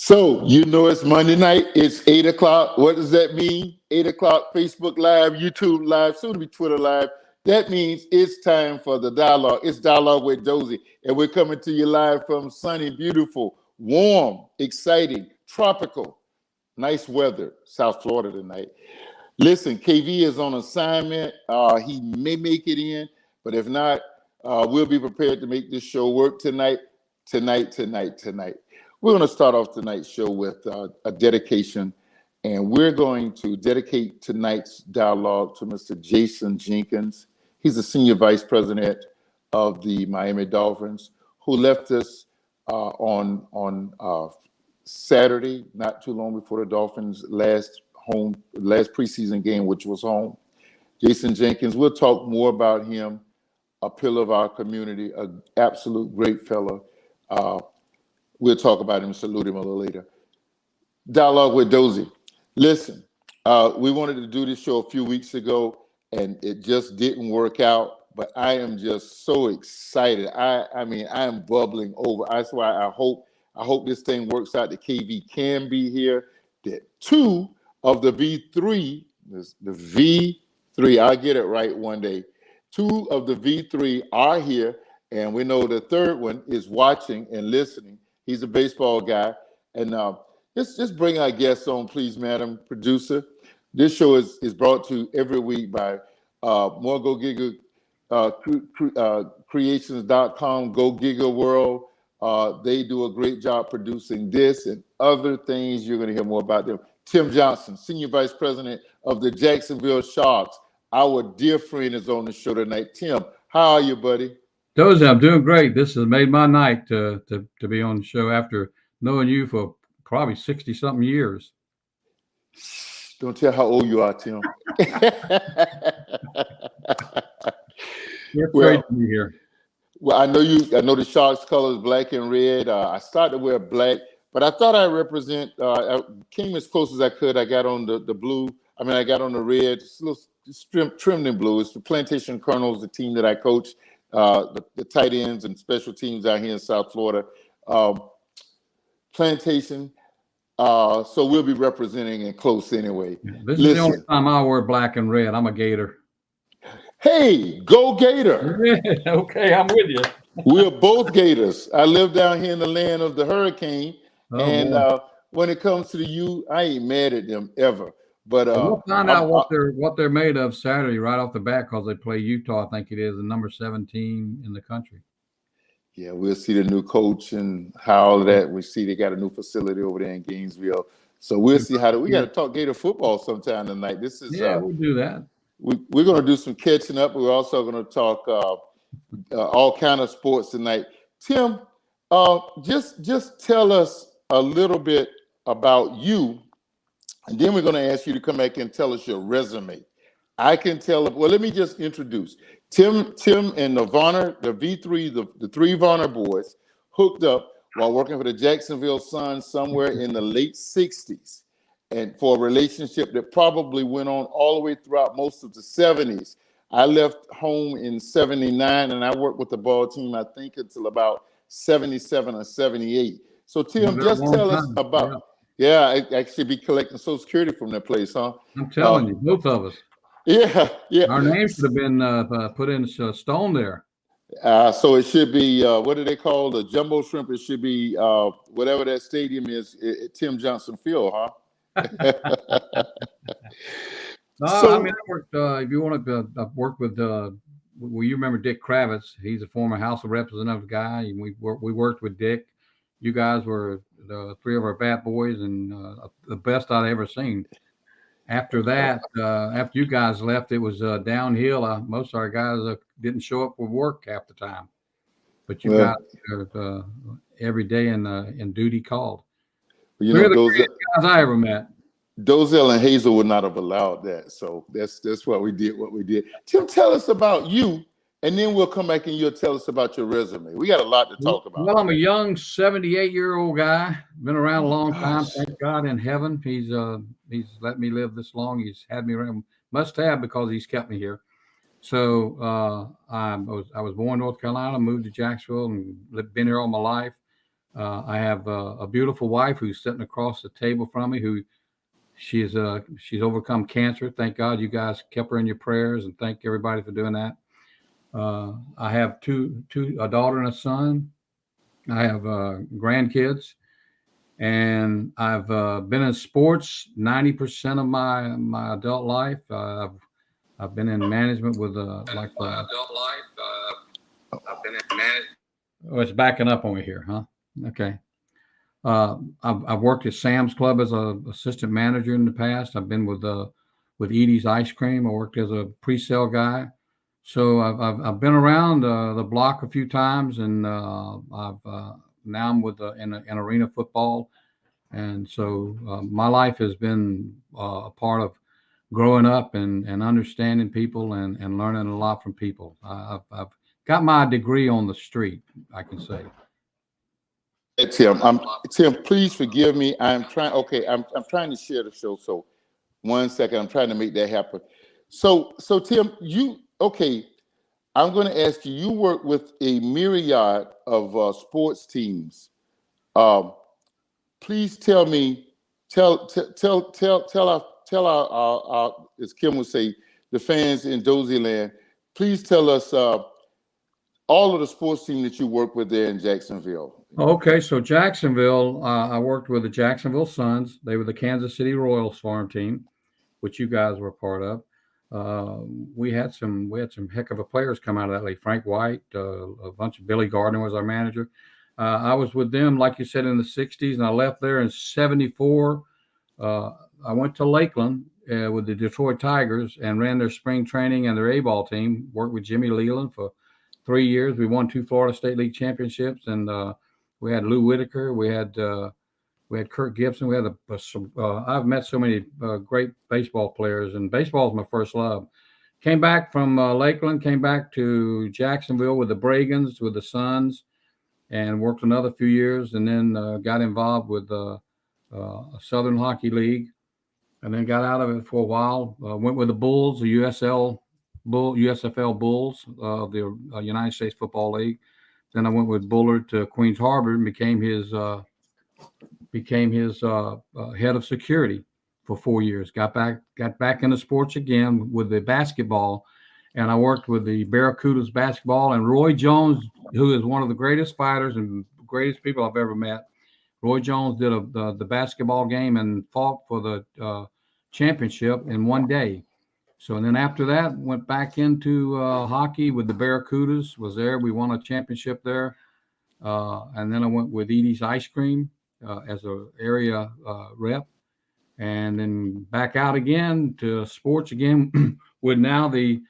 So, it's Monday night. It's 8 o'clock. What does that mean? 8 o'clock, Facebook Live, YouTube Live, soon to be Twitter Live. That means it's time for the dialogue. It's Dialogue with Dozy. And we're coming to you live from sunny, beautiful, warm, exciting, tropical, nice weather, South Florida tonight. Listen, KV is on assignment. He may make it in, but if not, we'll be prepared to make this show work tonight. We're going to start off tonight's show with a dedication, and we're going to dedicate tonight's dialogue to Mr. Jason Jenkins. He's the senior vice president of the Miami Dolphins, who left us on Saturday, not too long before the Dolphins' last preseason game, which was home. Jason Jenkins, we'll talk more about him, a pillar of our community, an absolute great fellow. We'll talk about him, salute him a little later. Dialogue with Dozy. Listen, we wanted to do this show a few weeks ago, and it just didn't work out, but I am just so excited. I mean, I am bubbling over. That's why I hope this thing works out. The KV can be here. That two of the V3, the V3, I'll get it right one day. Two of the V3 are here, and we know the third one is watching and listening. He's a baseball guy. And let's just bring our guests on, please, Madam Producer. This show is brought to you every week by More Go Giga Creations.com, Go Giga World. They do a great job producing this and other things. You're going to hear more about them. Tim Johnson, Senior Vice President of the Jacksonville Sharks. Our dear friend is on the show tonight. Tim, how are you, buddy? Dozell, I'm doing great. This has made my night to be on the show after knowing you for probably 60-something years. Don't tell how old you are, Tim. It's great to be here. Well, I know the Sharks colors, black and red. I started to wear black, but I thought I represent. I came as close as I could. I got on the blue. I mean, I got on the red. It's a little trimmed in blue. It's the Plantation Colonels, the team that I coach. The tight ends and special teams out here in South Florida. Plantation. So we'll be representing in close anyway. This is the only time I wear black and red. I'm a Gator. Hey, go Gator. Okay, I'm with you. We're both Gators. I live down here in the land of the hurricane. When it comes to the U, I ain't mad at them ever. But we'll find out what they're made of Saturday right off the bat, because they play Utah, I think it is, the number 17 in the country. Yeah, we'll see the new coach and how all of that. We see they got a new facility over there in Gainesville. So we'll see we got to talk Gator football sometime tonight. This is we'll do that. We're going to do some catching up. We're also going to talk all kind of sports tonight. Tim, just tell us a little bit about you. And then we're going to ask you to come back and tell us your resume. I can tell. Well, let me just introduce Tim and the Varner, the V3, the three Varner boys hooked up while working for the Jacksonville Sun somewhere in the late 60s, and for a relationship that probably went on all the way throughout most of the 70s. I left home in 79, and I worked with the ball team, I think, until about 77 or 78. So, Tim, just tell us about. Yeah, I should be collecting Social Security from that place, huh? I'm telling you, both of us. Yeah. Our names should have been put in stone there. So it should be, what do they call the Jumbo Shrimp? It should be whatever that stadium is, Tim Johnson Field, huh? I mean, I worked, if you want to work with, well, you remember Dick Kravitz. He's a former House of Representatives guy, and we worked with Dick. You guys were the three of our bat boys, and the best I'd ever seen. After that, after you guys left, it was downhill. Most of our guys didn't show up for work half the time, but you guys every day in duty called. You Three know, of the greatest guys I ever met. Dozell and Hazel would not have allowed that, so that's what we did. What we did. Tim, tell us about you. And then we'll come back and you'll tell us about your resume. We got a lot to talk about. Well, I'm a young 78-year-old guy. Been around a long time. Thank God in heaven. He's let me live this long. He's had me around. Must have, because he's kept me here. So I was born in North Carolina, moved to Jacksonville, and been here all my life. I have a beautiful wife who's sitting across the table from me, who she's overcome cancer. Thank God you guys kept her in your prayers, and thank everybody for doing that. I have a daughter and a son. I have grandkids, and I've been in sports 90% of my adult life. I've been in management with like my adult life. I've been in management. Oh, it's backing up on me here, huh? Okay. I've worked at Sam's Club as a assistant manager in the past. I've been with Edie's Ice Cream. I worked as a pre-sale guy. So I've been around the block a few times, and now I'm with in arena football, and so my life has been a part of growing up and understanding people and learning a lot from people. I've got my degree on the street, I can say. Tim, Tim, please forgive me. I'm trying. Okay, I'm trying to share the show. So 1 second, I'm trying to make that happen. So Tim, okay, I'm going to ask you. You work with a myriad of sports teams. Please tell me, tell our, as Kim would say, the fans in Dozell land. Please tell us all of the sports teams that you work with there in Jacksonville. Okay, so Jacksonville, I worked with the Jacksonville Suns. They were the Kansas City Royals farm team, which you guys were a part of. We had some heck of a players come out of that league. Frank White, a bunch of Billy Gardner was our manager. I was with them, like you said, in the '60s, and I left there in '74. I went to Lakeland with the Detroit Tigers and ran their spring training and their A-ball team. Worked with Jimmy Leland for 3 years. We won 2 Florida State League championships, and we had Lou Whitaker. We had Kirk Gibson. We had I've met so many great baseball players, and baseball is my first love. Came back from Lakeland, came back to Jacksonville with the Bragans, with the Suns, and worked another few years, and then got involved with a Southern Hockey League, and then got out of it for a while. Went with the Bulls, the USFL Bulls of the United States Football League. Then I went with Bullard to Queens Harbor and became his head of security for 4 years. Got back into sports again with the basketball, and I worked with the Barracudas basketball. And Roy Jones, who is one of the greatest fighters and greatest people I've ever met, Roy Jones did the basketball game and fought for the championship in one day. So, and then after that, went back into hockey with the Barracudas. Was there? We won a championship there. And then I went with Edie's Ice Cream as an area rep, and then back out again to sports again with now the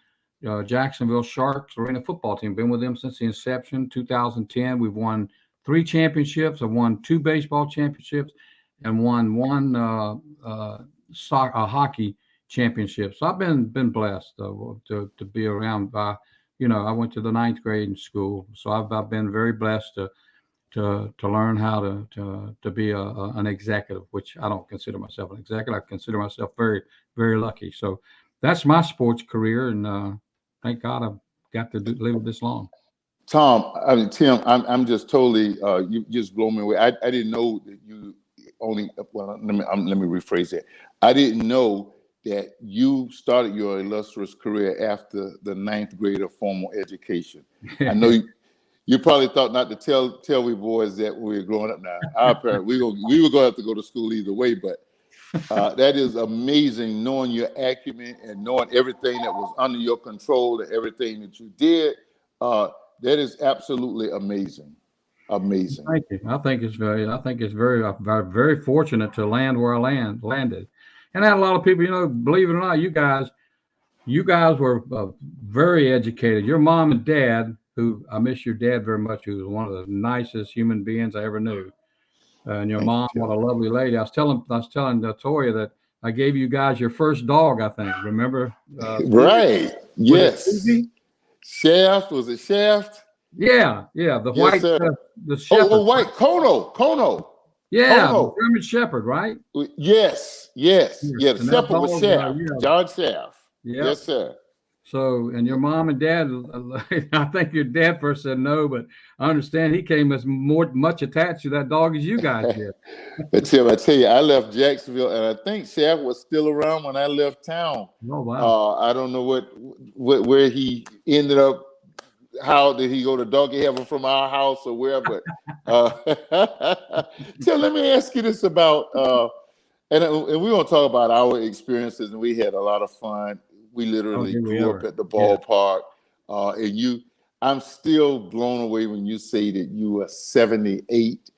Jacksonville Sharks Arena football team. Been with them since the inception, 2010. We've won 3 championships. I've won 2 baseball championships and won 1 hockey championship. So I've been blessed to be around by, I went to the 9th grade in school. So I've been very blessed to learn how to be an executive, which I don't consider myself an executive. I consider myself very, very lucky. So that's my sports career, and thank God I've got to live it this long. Tim, I'm just totally you just blow me away. I didn't know that you only. Well, let me rephrase that. I didn't know that you started your illustrious career after the 9th grade of formal education. I know you probably thought not to tell we boys that we were growing up now. Our parents, we were going to have to go to school either way, but that is amazing, knowing your acumen and knowing everything that was under your control and everything that you did. That is absolutely amazing. Amazing. Thank you. I think it's very fortunate to land where I landed. And I had a lot of people, believe it or not, you guys were very educated. Your mom and dad, who I miss your dad very much, who was one of the nicest human beings I ever knew. And your mom, what a lovely lady. I was telling Toya that I gave you guys your first dog, I think. Remember? Right. Yes. Shaft, was it Shaft? Yeah. The white, the shepherd. Oh, white Kono. Yeah, the German Shepherd, right? Yes. Yeah, the shepherd was Shaft. John Shaft. Yep. Yes, sir. So, and your mom and dad, I think your dad first said no, but I understand he came as much attached to that dog as you guys did. I tell you, I left Jacksonville, and I think Shaq was still around when I left town. Oh, wow. I don't know where he ended up. How did he go to doggy heaven from our house or where? But let me ask you this about, and we're going to talk about our experiences, and we had a lot of fun. We literally grew up at the ballpark, and I'm still blown away when you say that you were 78.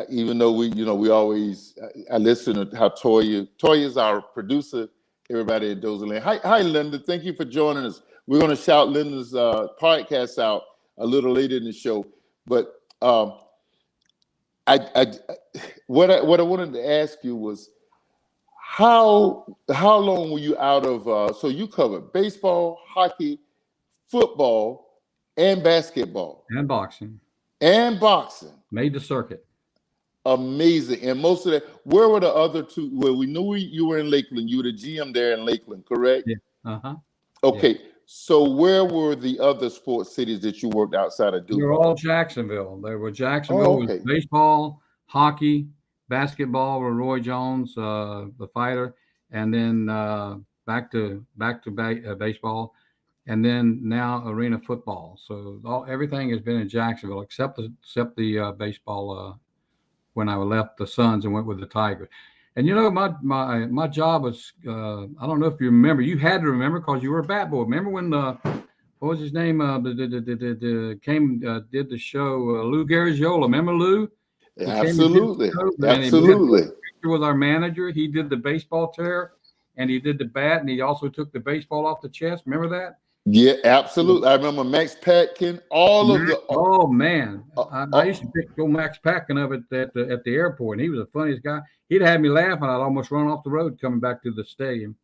Even though we always, I listen to how Toya's our producer, everybody at Dozell. Hi, Linda. Thank you for joining us. We're going to shout Linda's podcast out a little later in the show. But what I wanted to ask you was how long were you out of? So you covered baseball, hockey, football, and basketball, and boxing, Made the circuit. Amazing. And most of that, where were the other two? Well, we knew you were in Lakeland. You were the GM there in Lakeland, correct? Yeah. Uh-huh. Okay. Yeah. So where were the other sports cities that you worked outside of Duke? They were all Jacksonville. They were Jacksonville was baseball, hockey, basketball with Roy Jones, the fighter, and then back to baseball, and then now arena football. So everything has been in Jacksonville except the baseball. When I left the Suns and went with the Tigers. And my job was I don't know if you remember. You had to remember because you were a bat boy. Remember when what was his name? Did the show Lou Garagiola? Remember Lou? Absolutely. Absolutely. He was our manager. He did the baseball tear, and he did the bat, and he also took the baseball off the chest. Remember that? Yeah, absolutely. I remember Max Patkin. Oh man, I used to pick Max Patkin up at the airport, and he was the funniest guy. He'd have me laughing. I'd almost run off the road coming back to the stadium.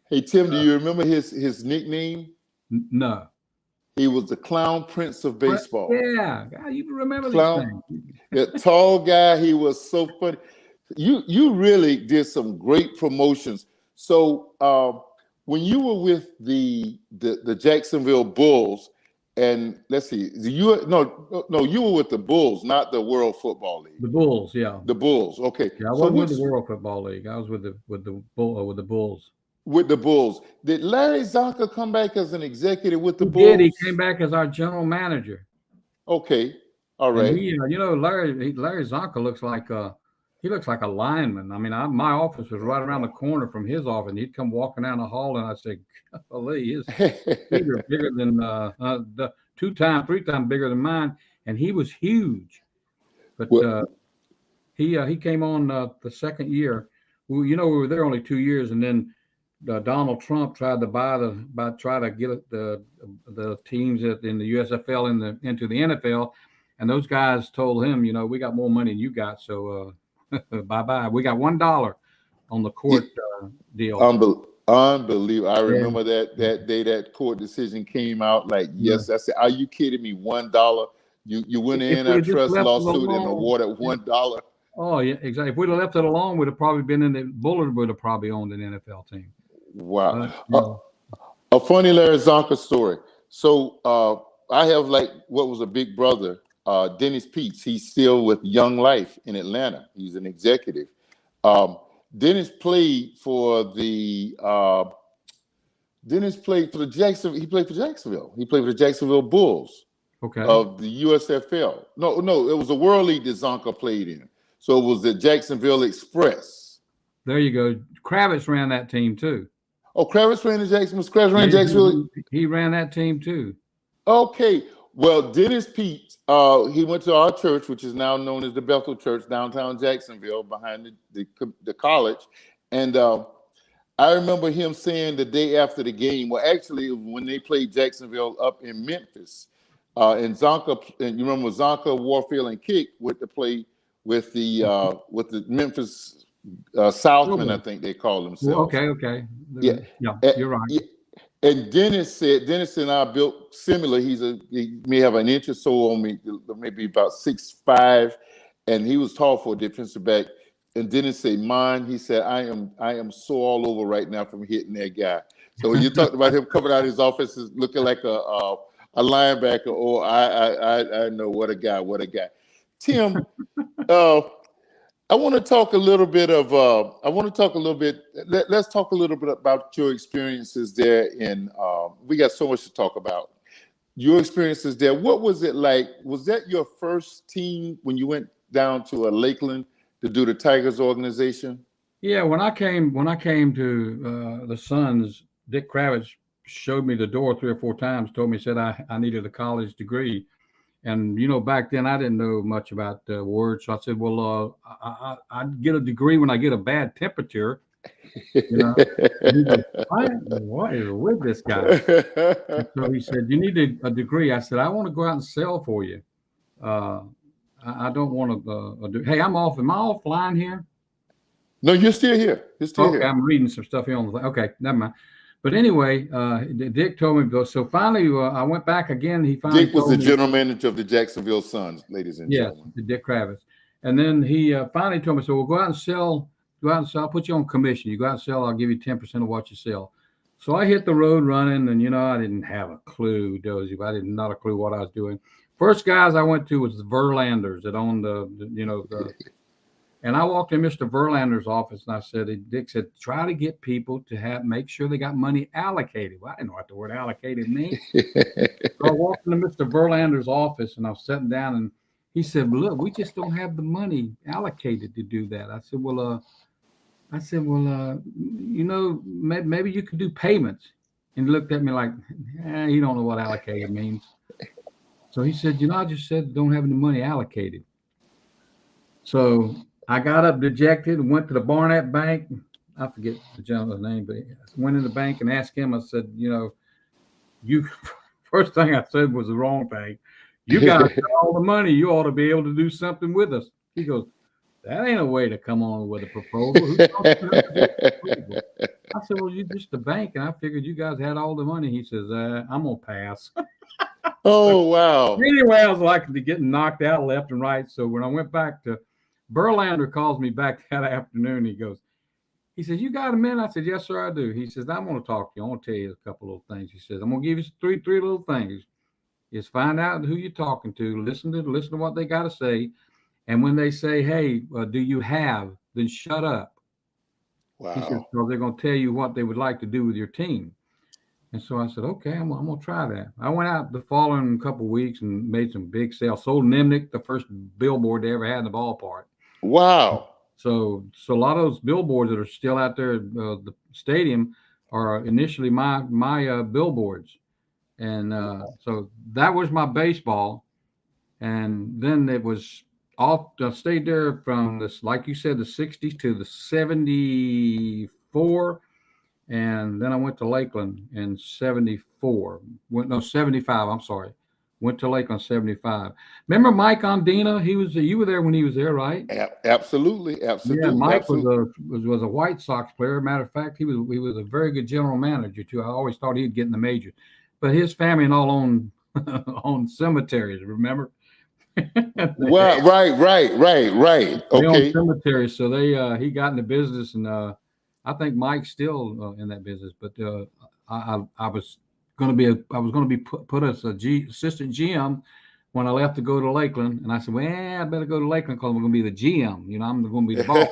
Hey Tim, do you remember his nickname? No. He was the Clown Prince of baseball. Yeah, you remember this thing. That tall guy. He was so funny. You really did some great promotions. So. When you were with the Jacksonville Bulls, and let's see, you were with the Bulls, not the World Football League. The Bulls, yeah. The Bulls, okay. Yeah, I wasn't with the World Football League. I was with the Bulls. With the Bulls. Did Larry Zonka come back as an executive with the Bulls? He came back as our general manager. Okay, all right. And Larry Zonka looks like a lineman. I mean, my office was right around the corner from his office, and he'd come walking down the hall, and I'd say, golly, his feet are bigger than the 3 times bigger than mine, and he was huge. But he came on the second year. We were there only 2 years, and then Donald Trump tried to get the teams in the USFL into the NFL, and those guys told him, we got more money than you got, so. Bye-bye. We got $1 on the court deal. Unbelievable. I remember that day that court decision came out. Like, yes, I said, are you kidding me? $1. You went in a trust lawsuit and awarded $1. Oh, yeah, exactly. If we'd have left it alone, we'd have probably been in the Bullard would have probably owned an NFL team. Wow. A funny Larry Zonka story. So I have what was a big brother, Dennis Peets. He's still with Young Life in Atlanta. He's an executive. Dennis played for the Jacksonville. He played for Jacksonville. He played for the Jacksonville Bulls. Okay. Of the USFL. No, it was a World League that Zonka played in. So it was the Jacksonville Express. There you go. Kravitz ran that team too. Oh, Kravitz ran the Jacksonville. Kravitz ran Jacksonville. He ran that team too. Okay. Well, Dennis Pete, he went to our church, which is now known as the Bethel Church, downtown Jacksonville, behind the college. And I remember him saying the day after the game, well, actually, when they played Jacksonville up in Memphis, and Zonka, and you remember Zonka, Warfield, and Kick went to play with the Memphis Southmen, I think they call themselves. Okay. Yeah, you're right. Yeah. And Dennis and I built similar. He may have an inch or so on me, maybe about 6'5", and he was tall for a defensive back. and didn't say mine. He said, I am so all over right now from hitting that guy. So when you talked about him coming out of his office looking like a linebacker, oh, I know, what a guy. Tim, I want to talk a little bit let's talk a little bit about your experiences there we got so much to talk about. Your experiences there. What was it like? Was that your first team when you went down to Lakeland to do the Tigers organization? Yeah, when I came to the Suns, Dick Kravitz showed me the door 3 or 4 times, told me, said I needed a college degree. And, back then I didn't know much about words. So I said, well, I'd get a degree when I get a bad temperature. And he goes, what is with this guy? And so he said, you need a degree. I said, I want to go out and sell for you. I don't want to hey, I'm off. Am I offline here? No, you're still here. Okay, I'm reading some stuff here on the okay, never mind. But anyway, Dick told me to go. So finally, I went back again. He finally Dick was the general manager of the Jacksonville Suns, ladies and gentlemen. Yes, Dick Kravitz. And then he finally told me, so we'll go out and sell. I'll put you on commission. You go out and sell, I'll give you 10% of what you sell. So I hit the road running, and I didn't have a clue, Dozy. I did not a clue what I was doing. First guys I went to was the Verlanders that owned and I walked in Mr. Verlander's office and I said, Dick said, try to get people to make sure they got money allocated. Well, I didn't know what the word allocated means. So I walked into Mr. Verlander's office and I was sitting down and he said, look, we just don't have the money allocated to do that. I said, maybe you could do payments. And he looked at me like, you don't know what allocated means. So he said, I just said don't have any money allocated. So I got up dejected and went to the Barnett Bank. I forget the gentleman's name, but I went in the bank and asked him. I said, you first thing I said was the wrong thing. You got all the money. You ought to be able to do something with us. He goes, that ain't a way to come on with a proposal. I said, well, you're just the bank, and I figured you guys had all the money. He says, I'm gonna pass. Oh, wow. Anyway, I was like getting knocked out left and right. So when I went back to Verlander calls me back that afternoon. He says, you got a minute? I said, yes, sir, I do. He says, I'm going to talk to you. I want to tell you a couple of things. He says, I'm going to give you three little things. Is find out who you're talking to, listen to what they got to say. And when they say, hey, do you have, then shut up. Wow. He says, so they're going to tell you what they would like to do with your team. And so I said, okay, I'm going to try that. I went out the following couple of weeks and made some big sales. Sold Nimnick, the first billboard they ever had in the ballpark. Wow. So a lot of those billboards that are still out there at the stadium are initially my billboards. And so that was my baseball. And then it was off. I stayed there from this, like you said, the 60s to the 74. And then I went to Lakeland in 75. I'm sorry. Went to Lakeland 75. Remember Mike Ondina? You were there when he was there, right? Absolutely. Yeah, Mike was a White Sox player. Matter of fact, he was a very good general manager too. I always thought he'd get in the majors. But his family and all own cemeteries, remember? Well, right. They Okay. own cemeteries, so he got in the business, and I think Mike's still in that business. But I was going to be put as assistant GM when I left to go to Lakeland, and I said, well, I better go to Lakeland because I'm going to be the GM. I'm going to be the boss.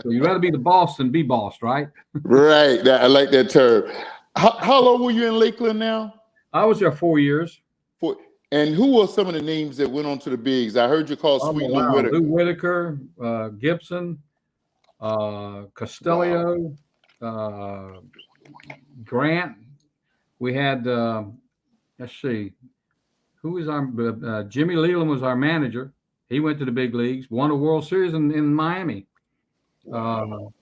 So you'd rather be the boss than be bossed, right? Right. I like that term. How long were you in Lakeland now? I was there 4 years. And who were some of the names that went on to the bigs? I heard you call Sweet Lou Whitaker. Lou Whitaker, Gibson, Costello, Grant. We had, let's see, who was our, Jimmy Leland was our manager. He went to the big leagues, won a World Series in Miami. Wow.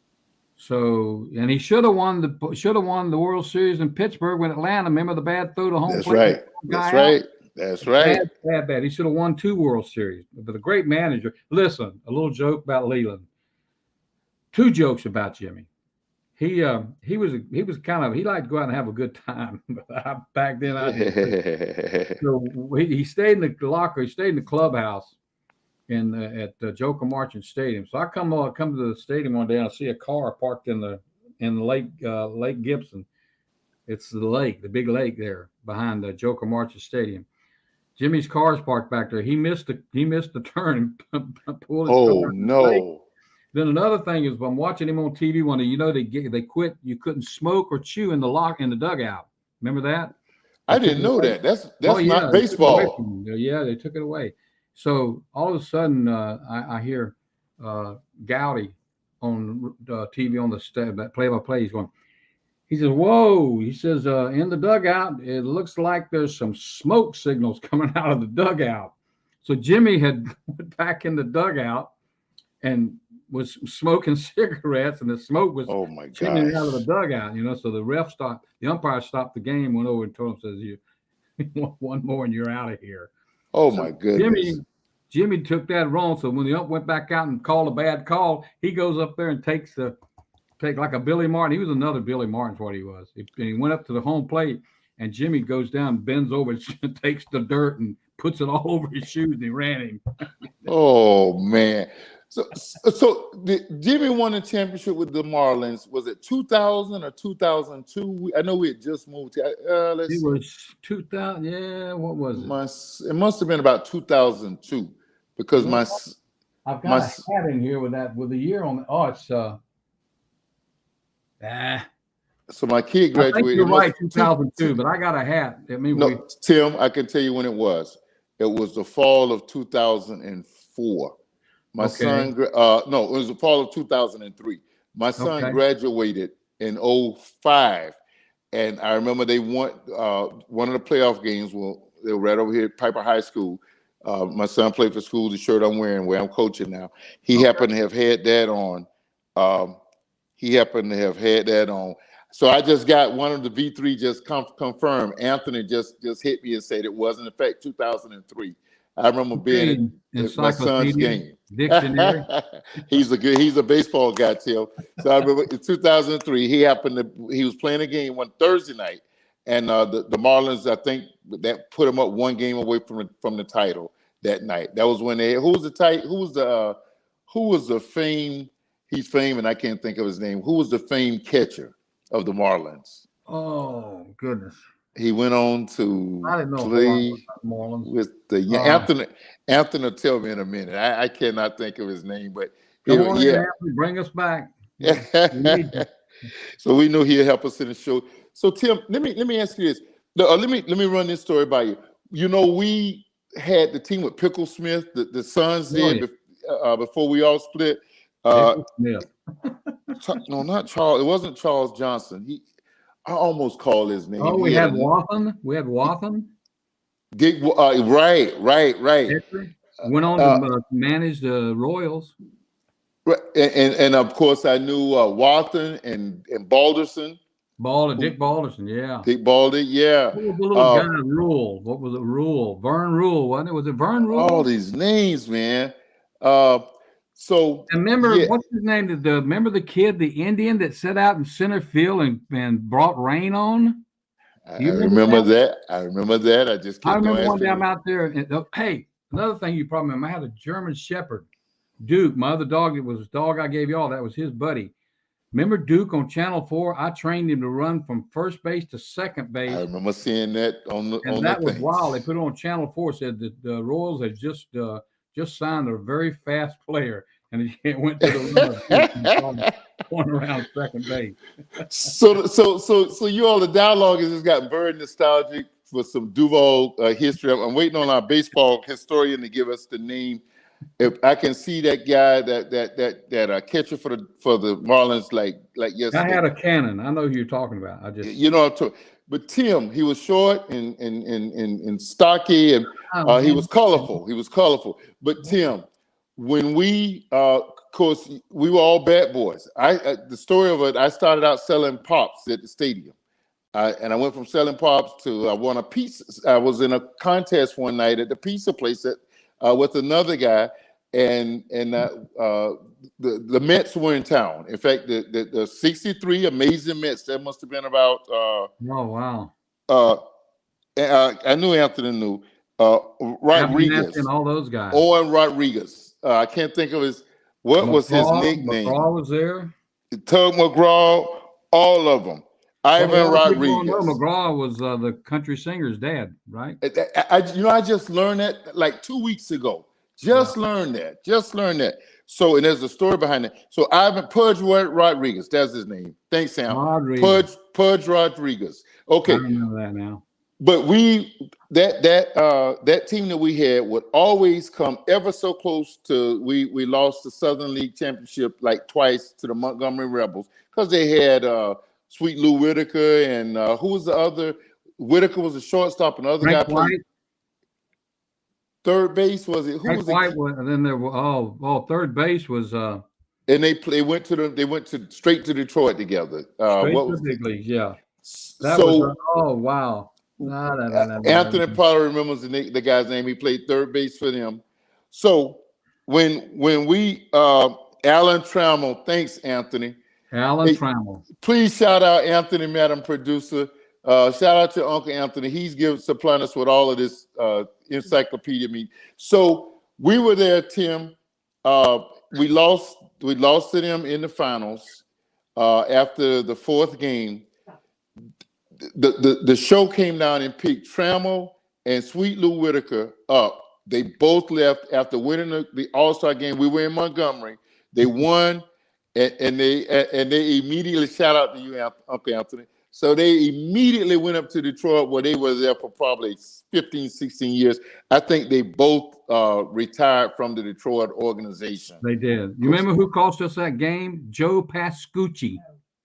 And he should have won the World Series in Pittsburgh when Atlanta. Remember the bad throw to home plate? That's right. Bad. He should have won 2 World Series. But a great manager. Listen, a little joke about Leland. 2 jokes about Jimmy. He was kind of, he liked to go out and have a good time. Back then I did. So he stayed in the locker. He stayed in the clubhouse. at the Joker Marching Stadium. So I come to the stadium one day and I see a car parked in the Lake Gibson. It's the big lake there behind the Joker Marching Stadium. Jimmy's car's parked back there. He missed the turn and pulled his Oh car in the lake. no. Then another thing is, I'm watching him on TV one day. You know, they quit. You couldn't smoke or chew in the dugout. Remember that? I didn't know that. That's not They took it away baseball. from him. Yeah, they took it away. So all of a sudden, I hear Gowdy on TV on the play-by-play. He's going. He says, "Whoa!" He says, "In the dugout, it looks like there's some smoke signals coming out of the dugout." So Jimmy had went back in the dugout and was smoking cigarettes, and the smoke was Oh my shooting out of the gosh. dugout. So the umpire stopped the game, went over and told him, "says You one more and you're out of here." Oh So my goodness. Jimmy took that wrong. So when the ump went back out and called a bad call, he goes up there and take like a Billy Martin. He was another Billy Martin's what he was. And he went up to the home plate, and Jimmy goes down, bends over, and takes the dirt and puts it all over his shoes, and he ran him. Oh man. So Jimmy won a championship with the Marlins. Was it 2000 or 2002? I know we had just moved. Let's It see. was 2000. Yeah, what was it? It must have been about 2002 because You know what? I've got a hat in here with the year on it. Oh, it's so my kid I think graduated. you're right, 2002, but I got a hat. I mean, No, Tim, I can tell you when it was. It was the fall of 2004. My Okay. son, no, it was the fall of 2003. My son Okay. graduated in 05, and I remember they won one of the playoff games. Well, they were right over here at Piper High School. My son played for school, the shirt I'm wearing, where I'm coaching now. He happened to have had that on. So I just got one of the V3 just confirmed. Anthony just hit me and said it was in fact 2003. I remember being at my son's game. Dictionary. He's a baseball guy, Tim. So I remember in 2003, he was playing a game one Thursday night, and the Marlins, I think that put him up one game away from the title that night. That was when who was the famed, he's famed and I can't think of his name. Who was the famed catcher of the Marlins? Oh goodness. He went on to I didn't know play Marlins. with the Anthony. Anthony will tell me in a minute. I cannot think of his name, but Come on, Anthony, bring us back. So we knew he'd help us in the show. So Tim, let me ask you this. Let me run this story by you. You know, we had the team with Pickle Smith, the Suns did before we all split. Smith. No, not Charles. It wasn't Charles Johnson. I almost called his name. Oh, we had Wathan. We had Wathan. Right. Went on to manage the Royals. Right, and of course I knew Wathan and Balderson. Dick Balderson, yeah. Dick Baldy, yeah. What was the little guy, Rule? What was it, Rule? Vern Rule, wasn't it? Was it Vern Rule? All these names, man. So and remember, what's his name? Remember the kid, the Indian that sat out in center field and brought rain on? I remember that. I just kept I remember one day I'm out there. And, hey, another thing you probably remember, I had a German Shepherd, Duke. My other dog, it was the dog I gave y'all. That was his buddy. Remember Duke on Channel 4? I trained him to run from first base to second base. I remember seeing that that was wild. They put it on Channel 4. Said that the Royals had just signed a very fast player, and he went to the run going around second base. So you all, the dialogue has just got very nostalgic for some Dozell history. I'm waiting on our baseball historian to give us the name. If I can see that guy, that catcher for the Marlins, like yesterday. I had a cannon. I know who you're talking about. But Tim, he was short and stocky, and he was colorful. But Tim, when we, of course, we were all bad boys. The story of it, I started out selling pops at the stadium, and I went from selling pops to I won a pizza. I was in a contest one night at the pizza place with another guy, and the Mets were in town. In fact, the 63 amazing Mets, that must have been about oh wow. I knew Anthony knew. Rodriguez, and all those guys. Owen Rodriguez. I can't think of what was his nickname? McGraw was there. Tug McGraw, all of them. Ivan Rodriguez. McGraw was the country singer's dad, right? I just learned that like 2 weeks ago. Just learned that. So, and there's a story behind it. So Ivan Pudge Rodriguez, that's his name. Thanks, Sam. Pudge Rodriguez. Okay. I remember that now. But that team that we had would always come ever so close to we lost the Southern League Championship like twice to the Montgomery Rebels because they had Sweet Lou Whitaker and who was the other? Whitaker was a shortstop, and the other guy played third base. Was it? Who was it? And then there were third base was and they went straight to Detroit together. What was big leagues? Yeah. Wow. Anthony probably remembers the guy's name. He played third base for them. So when we Alan Trammell, thanks Anthony. Trammell. Please shout out Anthony, Madam Producer. Shout out to Uncle Anthony. He's supplying us with all of this encyclopedia meat. So we were there, Tim. We lost to them in the finals after the fourth game. The show came down and picked Trammell and Sweet Lou Whitaker up. They both left after winning the All-Star game. We were in Montgomery. They won, and they immediately shout out to you, Uncle Anthony. So they immediately went up to Detroit, where they were there for probably 15, 16 years. I think they both retired from the Detroit organization. They did. You remember who cost us that game? Joe Pascucci.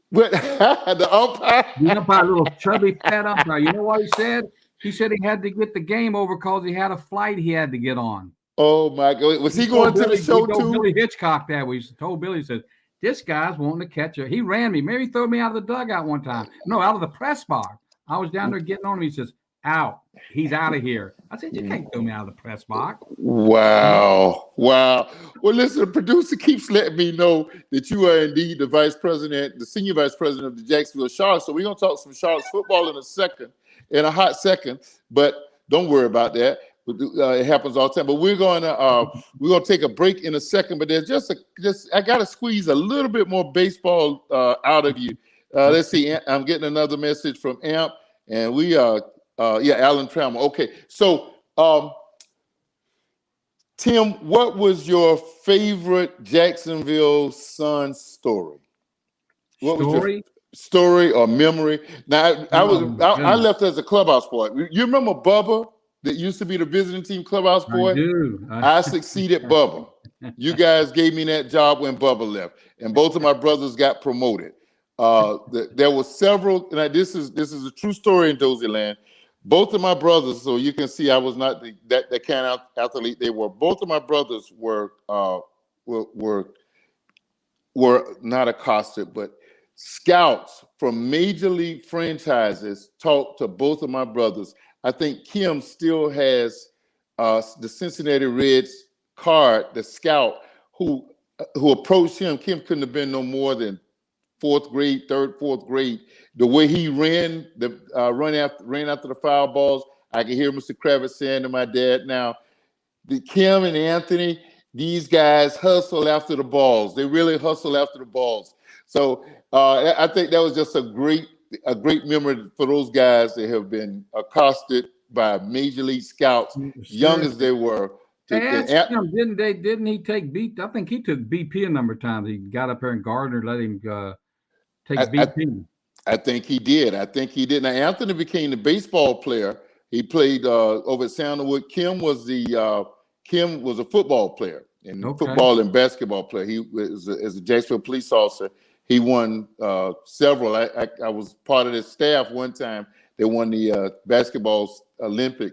But the umpire, little chubby fat umpire. You know what he said? He said he had to get the game over because he had a flight he had to get on. Oh my God! Was he going to the show too? Billy Hitchcock that we told Billy, he said, "This guy's wanting to catch it." He ran me. Maybe he threw me out of the dugout one time. No, out of the press box. I was down there getting on him. He says, "Out. He's out of here." I said, "You can't throw me out of the press box." Wow. Well, listen, the producer keeps letting me know that you are indeed the senior vice president of the Jacksonville Sharks. So we're going to talk some Sharks football in a hot second, but don't worry about that. It happens all the time. But we're going to take a break in a second, but there's I got to squeeze a little bit more baseball out of you. Let's see. I'm getting another message from Amp, and we are, Alan Trammell. Okay. So, Tim, what was your favorite Jacksonville Suns story? What was your story or memory? Now, I left as a clubhouse boy. You remember Bubba that used to be the visiting team clubhouse boy? I do. I succeeded Bubba. You guys gave me that job when Bubba left, and both of my brothers got promoted. There were several, and this is a true story in Dozell land. Both of my brothers, so you can see I was not that kind of athlete. Both of my brothers were not accosted, but scouts from major league franchises talked to both of my brothers. I think Kim still has the Cincinnati Reds card, the scout who approached him. Kim couldn't have been no more than fourth grade. The way he ran after the foul balls, I can hear Mr. Kravitz saying to my dad, "Now, Kim and Anthony, these guys hustle after the balls. They really hustle after the balls." So I think that was just a great memory for those guys that have been accosted by major league scouts, young as they were. Didn't he take BP? I think he took BP a number of times. He got up there and Gardner let him take BP. I think he did. Now Anthony became the baseball player. He played over at Sandalwood. Kim was a football player and football and basketball player. He was as a Jacksonville police officer. He won several. I was part of the staff one time. They won the basketball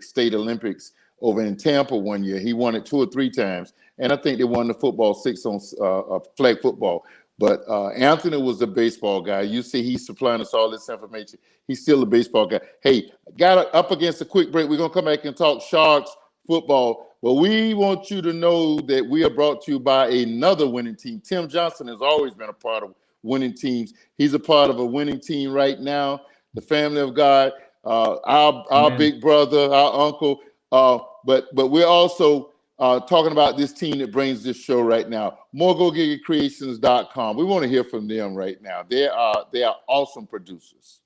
state Olympics over in Tampa one year. He won it 2 or 3 times, and I think they won the football 6 on flag football. But Anthony was a baseball guy. You see, he's supplying us all this information. He's still a baseball guy. Hey, got up against a quick break. We're going to come back and talk Sharks football. But we want you to know that we are brought to you by another winning team. Tim Johnson has always been a part of winning teams. He's a part of a winning team right now. The Family of God, our big brother, our uncle. But we're also talking about this team that brings this show right now. MoreGoGigaCreations.com. We want to hear from them right now. They are awesome producers.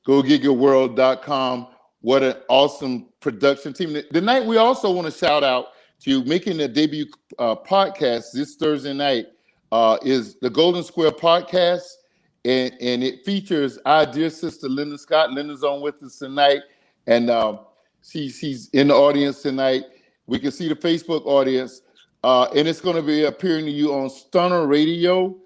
GoGigaWorld.com. What an awesome production team. Tonight, we also want to shout out to making the debut podcast this Thursday night is the Golden Square Podcast, and it features our dear sister, Linda Scott. Linda's on with us tonight, and she's in the audience tonight. We can see the Facebook audience, and it's going to be appearing to you on Stunner Radio,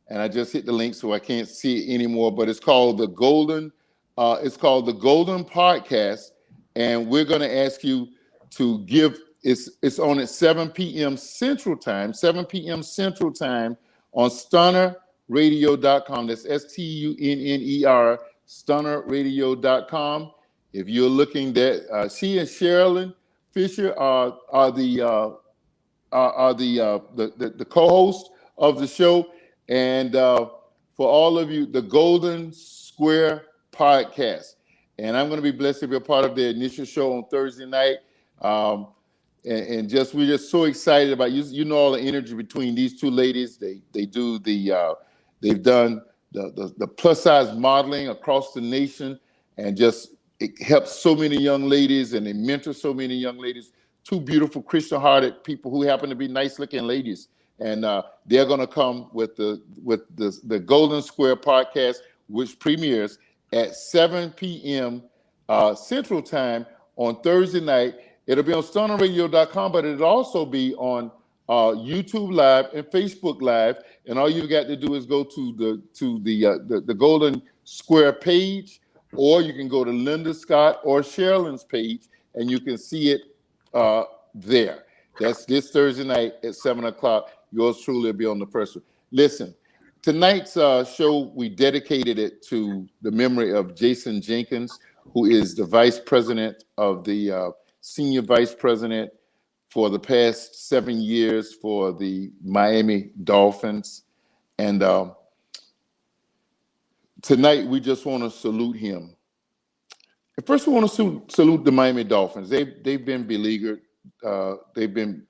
and I just hit the link so I can't see it anymore, but it's called the Golden Podcast, and we're going to ask you to give. It's on at 7 p.m. Central Time, 7 p.m. Central Time on StunnerRadio.com. That's STUNNER, StunnerRadio.com. If you're looking that, she and Sherilyn Fisher are the co-host of the show. And for all of you, the Golden Square Podcast. And I'm going to be blessed to be a part of the initial show on Thursday night. We're just so excited about you know all the energy between these two ladies. They've done the plus size modeling across the nation, and just it helps so many young ladies, and they mentor so many young ladies. Two beautiful Christian-hearted people who happen to be nice-looking ladies. And they're going to come with the Golden Square Podcast, which premieres at 7 p.m. Central Time on Thursday night. It'll be on StunnerRadio.com, but it'll also be on YouTube Live and Facebook Live. And all you've got to do is go to the Golden Square page, or you can go to Linda Scott or Sherilyn's page, and you can see it there. That's this Thursday night at 7 o'clock. Yours truly will be on the first one. Listen, tonight's show, we dedicated it to the memory of Jason Jenkins, who is the vice president of the senior vice president for the past 7 years for the Miami Dolphins. And tonight, we just want to salute him. First, we want to salute the Miami Dolphins. They've been beleaguered. They've been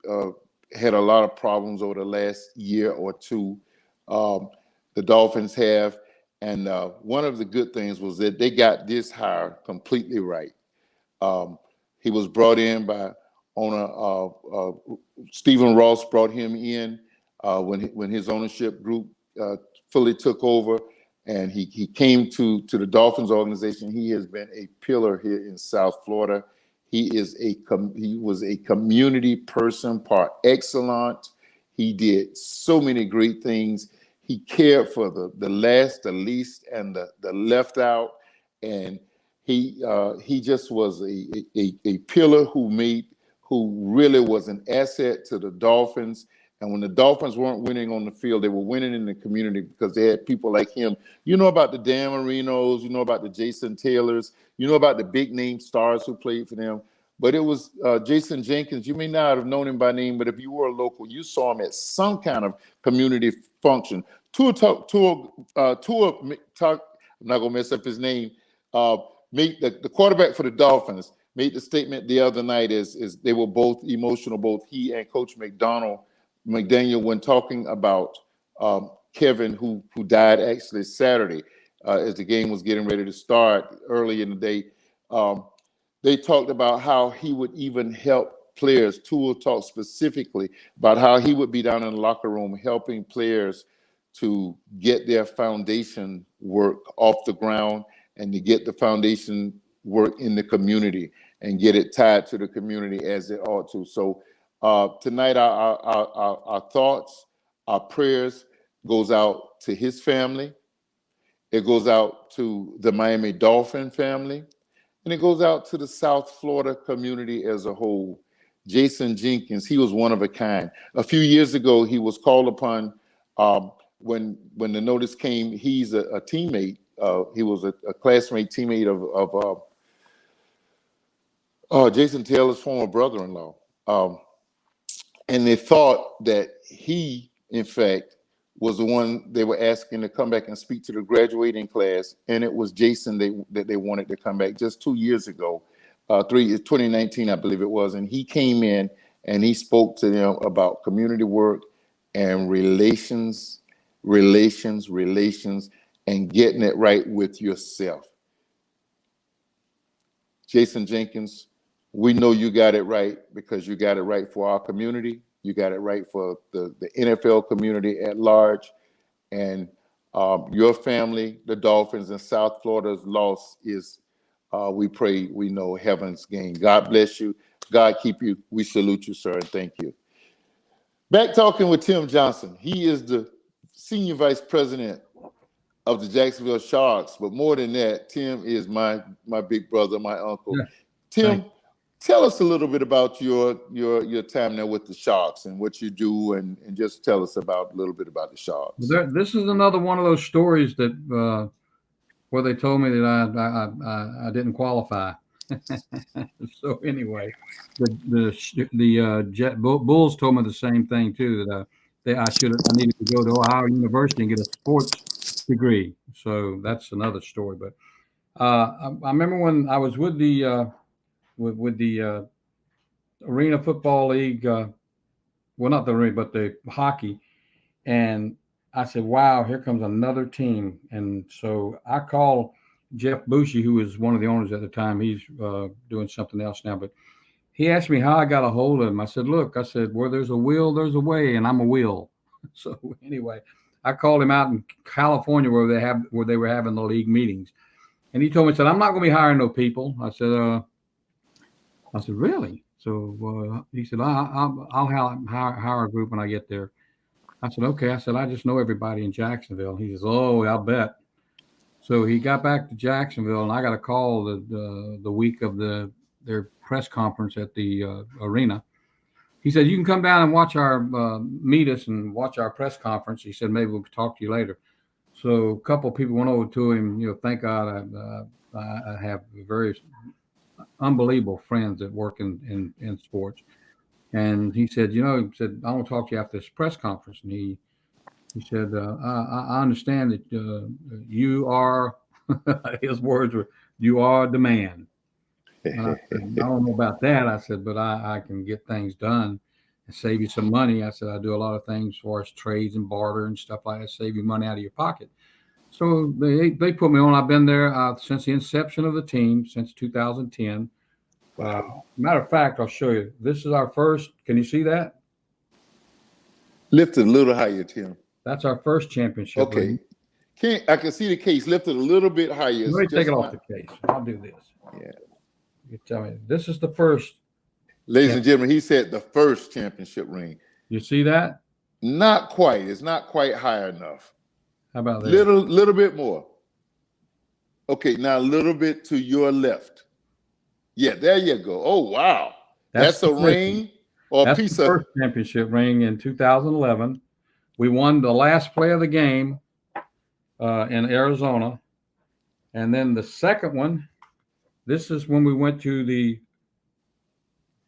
had a lot of problems over the last year or two. The Dolphins have, and one of the good things was that they got this hire completely right. He was brought in by owner Stephen Ross. Brought him in when his ownership group fully took over, and he came to the Dolphins organization. He has been a pillar here in South Florida. He was a community person par excellence. He did so many great things. He cared for the last, the least, and the left out. And he just was a pillar who really was an asset to the Dolphins. And when the Dolphins weren't winning on the field, they were winning in the community because they had people like him. You know about the Dan Marinos, you know about the Jason Taylors, you know about the big name stars who played for them. But it was Jason Jenkins. You may not have known him by name, but if you were a local, you saw him at some kind of community function. I'm not going to mess up his name. The quarterback for the Dolphins made the statement the other night is they were both emotional, both he and Coach McDaniel, when talking about Kevin, who died actually Saturday as the game was getting ready to start early in the day. They talked about how he would even help players. Tua talked specifically about how he would be down in the locker room helping players to get their foundation work off the ground and to get the foundation work in the community and get it tied to the community as it ought to. So tonight, our thoughts, our prayers goes out to his family. It goes out to the Miami Dolphin family. And it goes out to the South Florida community as a whole. Jason Jenkins, he was one of a kind. A few years ago, he was called upon when the notice came. He's a teammate. He was a classmate, teammate of Jason Taylor's former brother-in-law. And they thought that he, in fact, was the one they were asking to come back and speak to the graduating class. And it was Jason that they wanted to come back just 2 years ago, 2019, I believe it was. And he came in and he spoke to them about community work and relations, and getting it right with yourself. Jason Jenkins, we know you got it right because you got it right for our community. You got it right for the NFL community at large. And your family, the Dolphins, and South Florida's loss is, we pray, we know, heaven's gain. God bless you. God keep you. We salute you, sir, and thank you. Back talking with Tim Johnson. He is the Senior Vice President of the Jacksonville Sharks. But more than that, Tim is my big brother, my uncle. Yeah. Tim, tell us a little bit about your time there with the Sharks and what you do, and just tell us a little bit about the Sharks. This is another one of those stories that where they told me that I didn't qualify. So anyway, the Bulls told me the same thing too, that I needed to go to Ohio University and get a sports degree. So that's another story. But I remember when I was with the Arena Football League, well, not the arena, but the hockey. And I said, wow, here comes another team. And so I called Jeff Bushy, who was one of the owners at the time. He's doing something else now. But he asked me how I got a hold of him. I said, look, where there's a will, there's a way, and I'm a will. So anyway, I called him out in California where they were having the league meetings. And he told me, I'm not going to be hiring no people. I said, really? So he said, I'll hire a group when I get there. I said, okay. I said, I just know everybody in Jacksonville. He says, oh, I'll bet. So he got back to Jacksonville, and I got a call the week of their press conference at the arena. He said, you can come down and watch meet us and watch our press conference. He said, maybe we'll talk to you later. So a couple of people went over to him. Thank God I have very unbelievable friends that work in sports. And he said, I want to talk to you after this press conference. And he said, I understand that you are, his words were, you are the man. And I said, I don't know about that. I said, but I can get things done and save you some money. I said, I do a lot of things as far as trades and barter and stuff like that, save you money out of your pocket. So they put me on. I've been there since the inception of the team, since 2010. Matter of fact, I'll show you. This is our first. Can you see that? Lift it a little higher, Tim. That's our first championship. Okay. I can see the case. Lift it a little bit higher. Let me take it off the case. I'll do this. Yeah. You tell me. This is the first. Ladies and gentlemen, he said the first championship ring. You see that? Not quite. It's not quite high enough. How about that? Little bit more. Okay, now a little bit to your left. Yeah, there you go. Oh, wow. That's a ring or a piece of first championship ring in 2011. We won the last play of the game in Arizona. And then the second one, this is when we went to the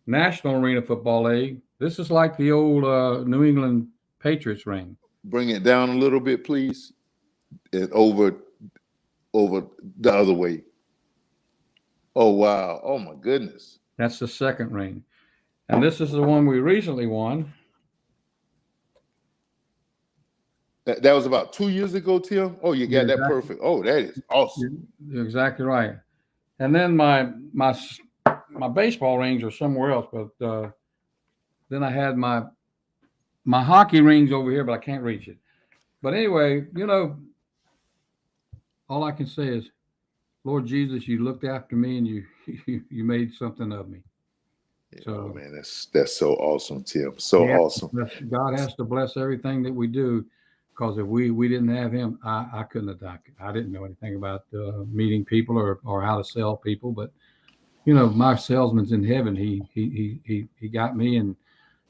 National Arena Football League. This is like the old New England Patriots ring. Bring it down a little bit, please. Over the other way. Oh, wow. Oh, my goodness. That's the second ring. And this is the one we recently won. That was about 2 years ago, Tim? Oh, you got that perfect. Oh, that is awesome. You're exactly right. And then my baseball rings are somewhere else, but then I had my hockey rings over here, but I can't reach it. But anyway, all I can say is, Lord Jesus, you looked after me and you made something of me. Yeah, so man, that's so awesome, Tim. So awesome. God has to bless everything that we do. because if we didn't have him, I couldn't have done it. I didn't know anything about meeting people or how to sell people, but my salesman's in heaven. He got me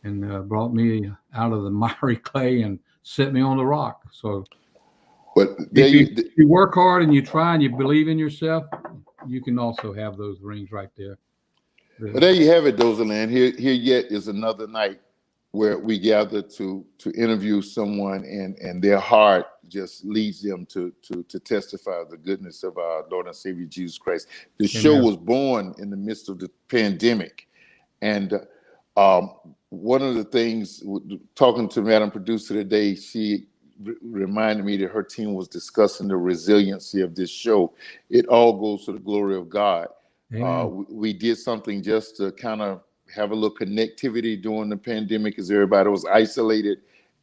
and brought me out of the miry clay and set me on the rock. So, but if you work hard and you try and you believe in yourself, you can also have those rings right there. But there you have it, Dozell. Here yet is another night where we gather to interview someone, and their heart just leads them to testify of the goodness of our Lord and Savior Jesus Christ. The show was born in the midst of the pandemic, and one of the things, talking to Madam Producer today, she reminded me that her team was discussing the resiliency of this show. It all goes to the glory of God. We did something just to kind of have a little connectivity during the pandemic as everybody was isolated.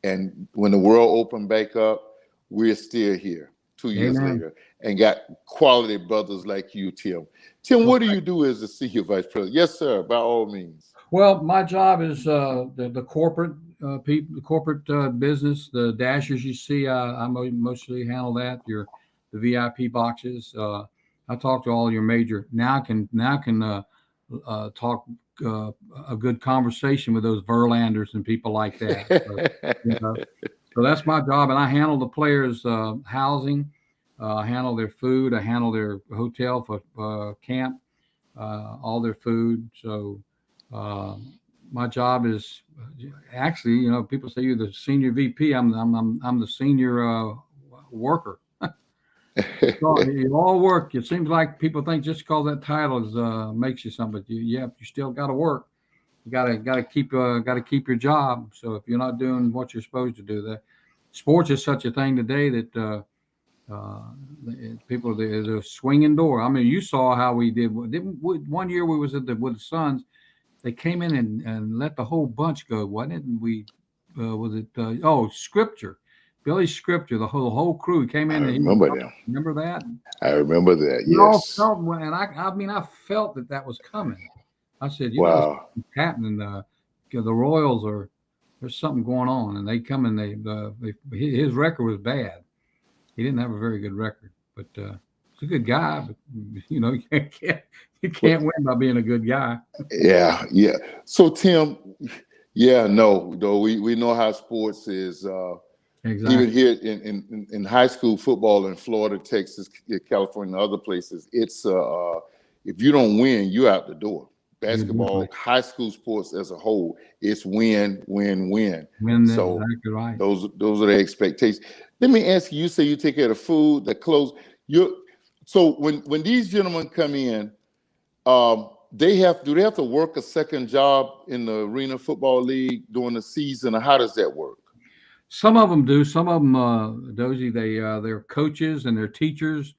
And when the world opened back up, we're still here 2 years later and got quality brothers like you, Tim. Tim, what do you do as the senior vice president? Yes, sir, by all means. Well, my job is the corporate people, the corporate business, the dashers you see. I mostly handle that. The VIP boxes. I talk to all your major. Now I can talk a good conversation with those Verlanders and people like that. So that's my job, and I handle the players' housing. I handle their food. I handle their hotel for camp, all their food. So my job is actually, people say you're the senior VP. I'm the senior worker. So you all work. It seems like people think just because that title is makes you something, but you still got to work. You gotta keep your job. So if you're not doing what you're supposed to do, that sports is such a thing today that people, there's a swinging door. I mean, you saw how we did. One year we was with the Suns. They came in and let the whole bunch go, wasn't it? And we Scripture. Billy Scripture, the whole crew came in. I remember that. Remember that? I remember that. We all Yes. felt, and I felt that was coming. I said, Wow. What's happening? The Royals there's something going on, and they come and his record was bad. He didn't have a very good record, but he's a good guy. But you can't win by being a good guy. Yeah. So Tim, we know how sports is. Exactly. Even here in high school football in Florida, Texas, California, and other places, it's if you don't win, you're out the door. Basketball, high school sports as a whole, it's win. So exactly right. Those are the expectations. Let me ask you. You say you take care of the food, the clothes. So when these gentlemen come in, do they have to work a second job in the Arena Football League during the season, or how does that work? Some of them do. Some of them, Dozy, they're coaches and they're teachers,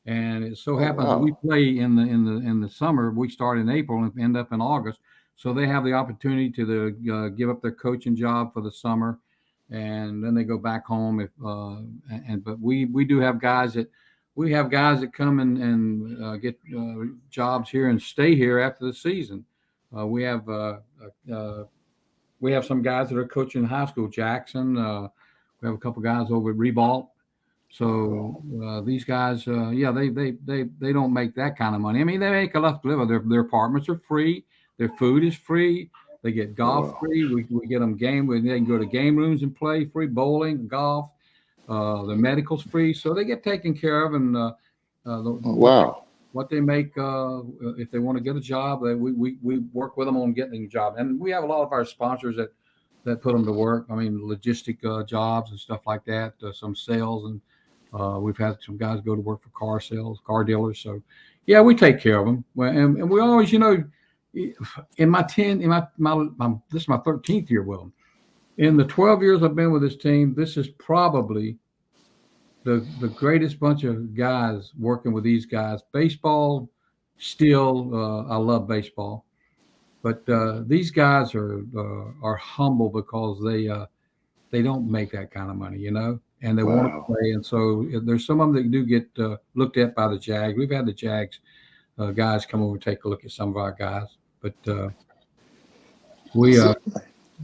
and it so happens we play in the summer. We start in April and end up in August, so they have the opportunity to give up their coaching job for the summer, and then they go back home. But we do have guys that come and get jobs here and stay here after the season. We have some guys that are coaching high school, Jackson. We have a couple guys over at Ribault. So these guys, they don't make that kind of money. I mean, they make enough to live. Their apartments are free. Their food is free. They get golf free. We get them they can go to game rooms and play free, bowling, golf. The medical's free. So they get taken care of. And what they make if they want to get a job, we work with them on getting a job. And we have a lot of our sponsors that put them to work. I mean, logistic jobs and stuff like that, some sales. And we've had some guys go to work for car dealers. So, yeah, we take care of them. And we always, this is my 13th year with them. In the 12 years I've been with this team, this is probably the greatest bunch of guys working with these guys. Baseball, still, I love baseball, but these guys are humble because they don't make that kind of money, and they want to play. And so there's some of them that do get looked at by the Jags. We've had the Jags guys come over and take a look at some of our guys, but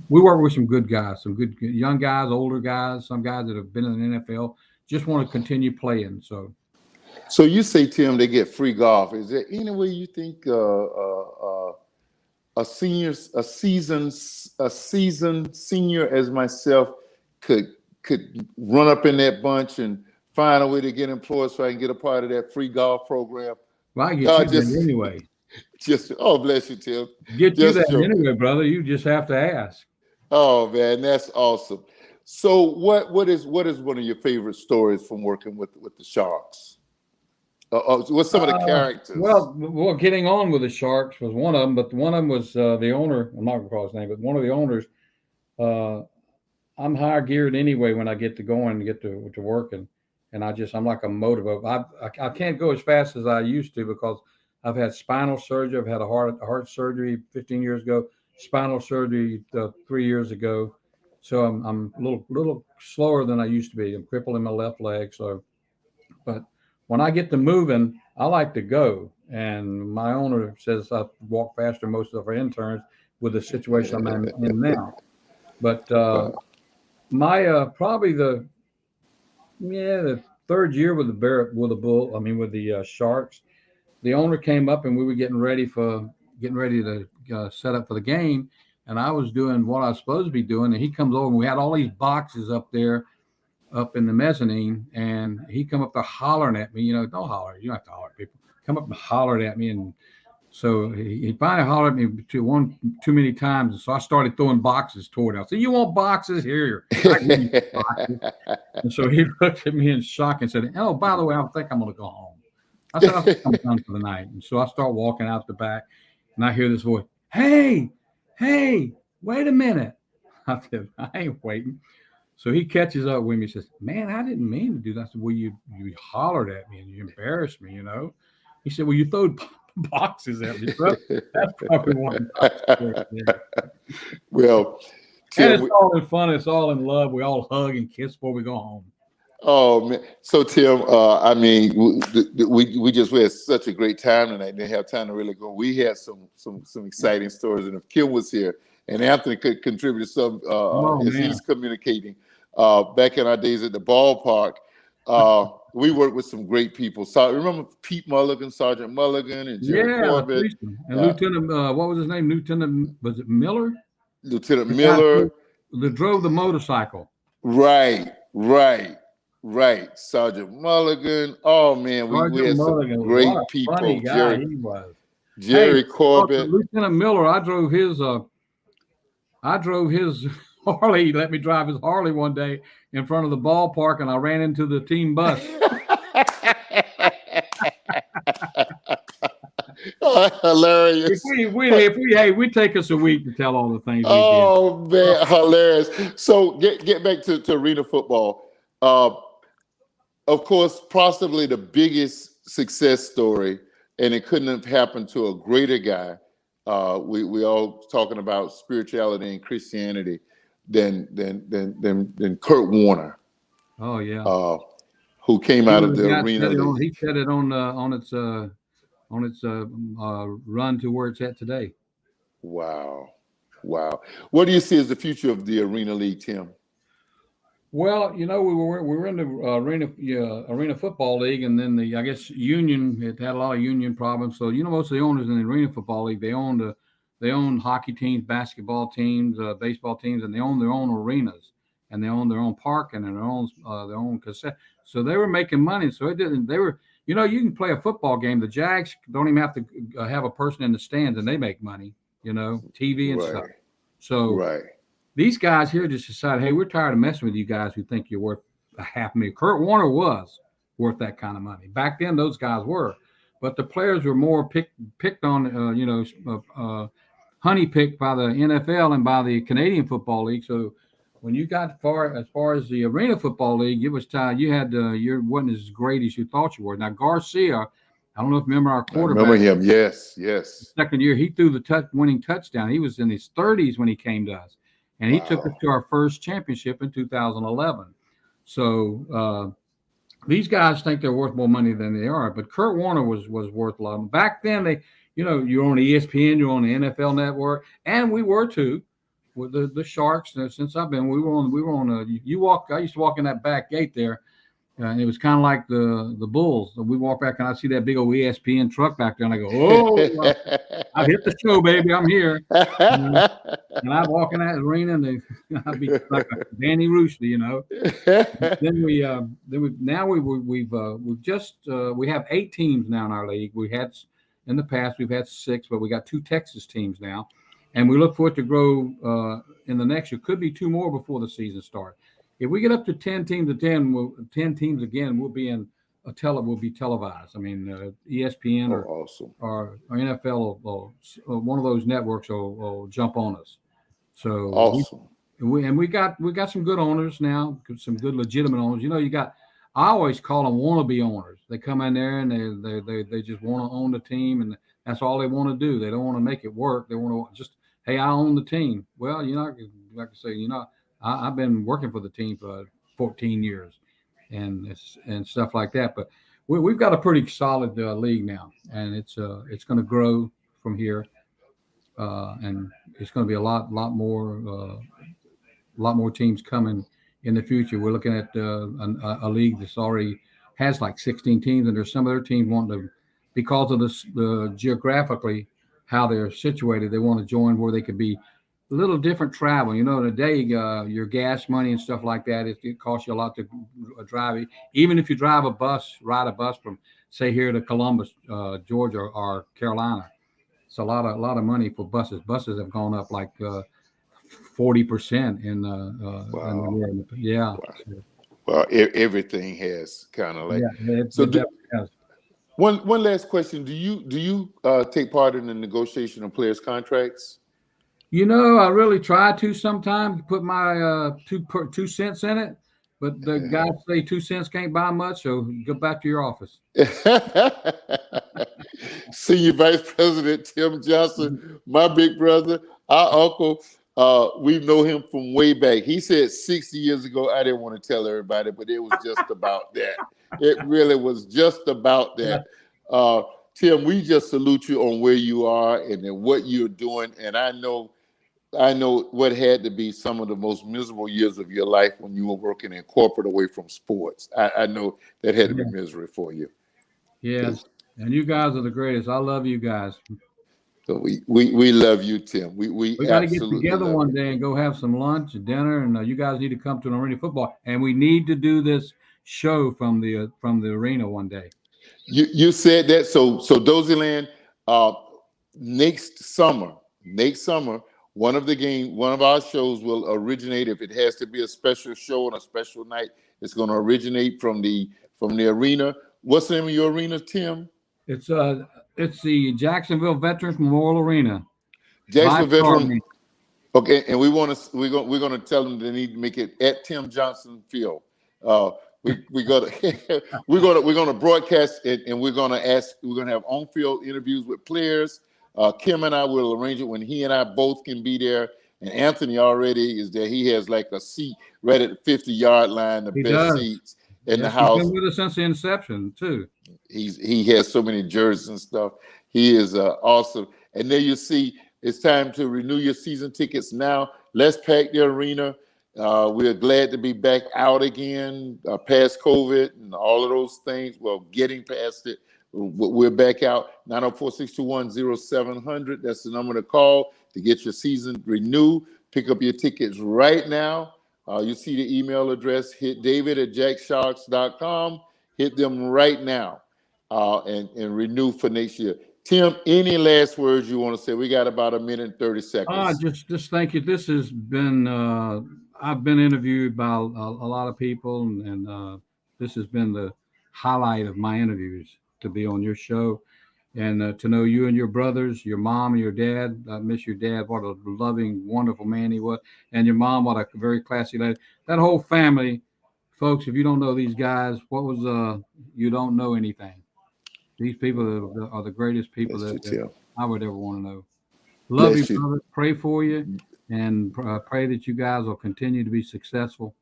we work with some good guys, some good young guys, older guys, some guys that have been in the NFL, just want to continue playing. So you say, Tim, they get free golf. Is there any way you think a senior, a seasoned senior as myself could run up in that bunch and find a way to get employed so I can get a part of that free golf program? well, I get you that anyway. Just oh, bless you, Tim. Get you Just that joking. anyway, brother. You just have to ask. Oh man, that's awesome. So what is one of your favorite stories from working with the Sharks? What's some of the characters? Well, getting on with the Sharks was one of them, but one of them was the owner. I'm not going to call his name, but one of the owners. Uh, I'm higher geared anyway when I get to going and get to working, and I'm like a motorboat. I can't go as fast as I used to because I've had spinal surgery. I've had a heart surgery 15 years ago, spinal surgery 3 years ago. So I'm a little slower than I used to be. I'm crippled in my left leg. So, but when I get to moving, I like to go. And my owner says I walk faster than most of our interns with the situation I'm in now. But my probably the third year with the Sharks, the owner came up and we were getting ready to set up for the game, and I was doing what I was supposed to be doing, and he comes over and we had all these boxes up there up in the mezzanine, and he come up there hollering at me. Don't holler, you don't have to holler at people. Come up and hollered at me, and so he finally hollered at me too many times, and so I started throwing boxes toward him. I said, "You want boxes? Here." Boxes. And so he looked at me in shock and said, "Oh, by the way, I think I'm going to go home." I said, "I think I'm done for the night." And so I start walking out the back, and I hear this voice, "Hey, wait a minute." I said, "I ain't waiting." So he catches up with me and says, "Man, I didn't mean to do that." I said, "Well, you hollered at me and you embarrassed me, He said, "Well, you threw boxes at me." So that's probably one. Well, Tim, and it's all in fun. It's all in love. We all hug and kiss before we go home. Oh man! So Tim, I mean, we had such a great time tonight. Didn't have time to really go. We had some exciting stories, and if Kim was here and Anthony could contribute some as he's communicating back in our days at the ballpark, we worked with some great people. So remember Pete Mulligan, Sergeant Mulligan, and Jerry Corbett, and Lieutenant. What was his name? Lieutenant, was it Miller? Lieutenant Miller, that drove the motorcycle. Right. Sergeant Mulligan. Oh man, we had some great people. Funny guy he was. Jerry Corbett. Lieutenant Miller, I drove his Harley. He let me drive his Harley one day in front of the ballpark, and I ran into the team bus. Oh, hilarious. We'd take us a week to tell all the things we did. Oh man, hilarious. So get back to arena football. Of course, possibly the biggest success story, and it couldn't have happened to a greater guy. We all talking about spirituality and Christianity than Kurt Warner. Oh yeah. Who came out of the arena? He said it on its run to where it's at today. Wow. What do you see as the future of the Arena League, Tim? Well, we were in the arena football league, and then I guess union. It had a lot of union problems. So most of the owners in the arena football league, they own hockey teams, basketball teams, baseball teams, and they own their own arenas, and they own their own parking and their own cassette. So they were making money. So it didn't. They were. You can play a football game. The Jags don't even have to have a person in the stands, and they make money. TV and stuff. So these guys here just decided, hey, we're tired of messing with you guys who think you're worth $500,000. Kurt Warner was worth that kind of money. Back then, those guys were. But the players were more picked on, honeypicked by the NFL and by the Canadian Football League. So when you got as far as the Arena Football League, it was time you had you wasn't as great as you thought you were. Now Garcia, I don't know if you remember our quarterback. I remember him. Yes. Second year, he threw the winning touchdown. He was in his 30s when he came to us, and he took us to our first championship in 2011. So these guys think they're worth more money than they are, but Kurt Warner was worth a lot. Back then, you're on ESPN, you're on the NFL Network, and we were too. with the Sharks. Since I've been, we were on. I used to walk in that back gate there. And it was kind of like the Bulls. We walk back and I see that big old ESPN truck back there, and I go, "Oh, I hit the show, baby! I'm here." And I walk in that arena, and I'd be like a Danny Rooster, We have 8 teams now in our league. We had in the past we've had 6, but we got 2 Texas teams now, and we look for it to grow in the next year. Could be 2 more before the season starts. If we get up to 10 teams, 10 teams again, we'll be televised. I mean, ESPN or NFL or one of those networks will jump on us. So awesome. We got some good owners now, some good legitimate owners. I always call them wannabe owners. They come in there and they just want to own the team, and that's all they want to do. They don't want to make it work. They want to just, hey, I own the team. Well, like I say, I've been working for the team for 14 years and stuff like that. But we've got a pretty solid league now, and it's going to grow from here, and it's going to be a lot more teams coming in the future. We're looking at a league that's already has like 16 teams, and there's some other teams wanting to, because of the geographically how they're situated, they want to join where they could be. A little different travel, today your gas money and stuff like that, it costs you a lot to drive. Even if you ride a bus from, say, here to Columbus, Georgia or Carolina, it's a lot of money for buses. Buses have gone up like 40% in yeah. Wow. Well, everything has kind of like One last question: Do you take part in the negotiation of players' contracts? I really try to sometimes put my 2 cents in it, but the guys say 2 cents can't buy much, so go back to your office. Senior Vice President Tim Johnson, my big brother, our uncle, we know him from way back. He said 60 years ago, I didn't want to tell everybody, but it was just about that. It really was just about that. Tim, we just salute you on where you are and what you're doing, and I know what had to be some of the most miserable years of your life when you were working in corporate away from sports. I know that had to be misery for you. Yes, and you guys are the greatest. I love you guys. So we love you, Tim. We got to get together one day and go have some lunch and dinner, and you guys need to come to an arena football, and we need to do this show from the arena one day. You said that. So Dozell, next summer, one of our shows will originate. If it has to be a special show on a special night, it's going to originate from the arena. What's the name of your arena, Tim? It's the Jacksonville Veterans Memorial Arena. Jacksonville Veterans. Okay, and we're gonna tell them they need to make it at Tim Johnson Field. We're gonna broadcast it, and we're gonna have on-field interviews with players. Kim and I will arrange it when he and I both can be there. And Anthony already is there. He has like a seat right at the 50-yard line, the best seats in the house. He's been with us since the inception too. He has so many jerseys and stuff. He is awesome. And there you see, it's time to renew your season tickets now. Let's pack the arena. We're glad to be back out again, past COVID and all of those things. Well, getting past it. We're back out. 904-621-0700. That's the number to call to get your season renewed. Pick up your tickets right now. You see the email address. Hit david@jacksharks.com. Hit them right now and renew for next year. Tim, any last words you want to say? We got about a minute and 30 seconds. Just thank you. This has been, I've been interviewed by a lot of people, and this has been the highlight of my interviews, to be on your show and to know you and your brothers, your mom and your dad. I miss your dad. What a loving, wonderful man he was. And your mom, what a very classy lady. That whole family, folks, if you don't know these guys, you don't know anything. These people are the greatest people that I would ever want to know. Love you, brother. Pray for you, and pray that you guys will continue to be successful.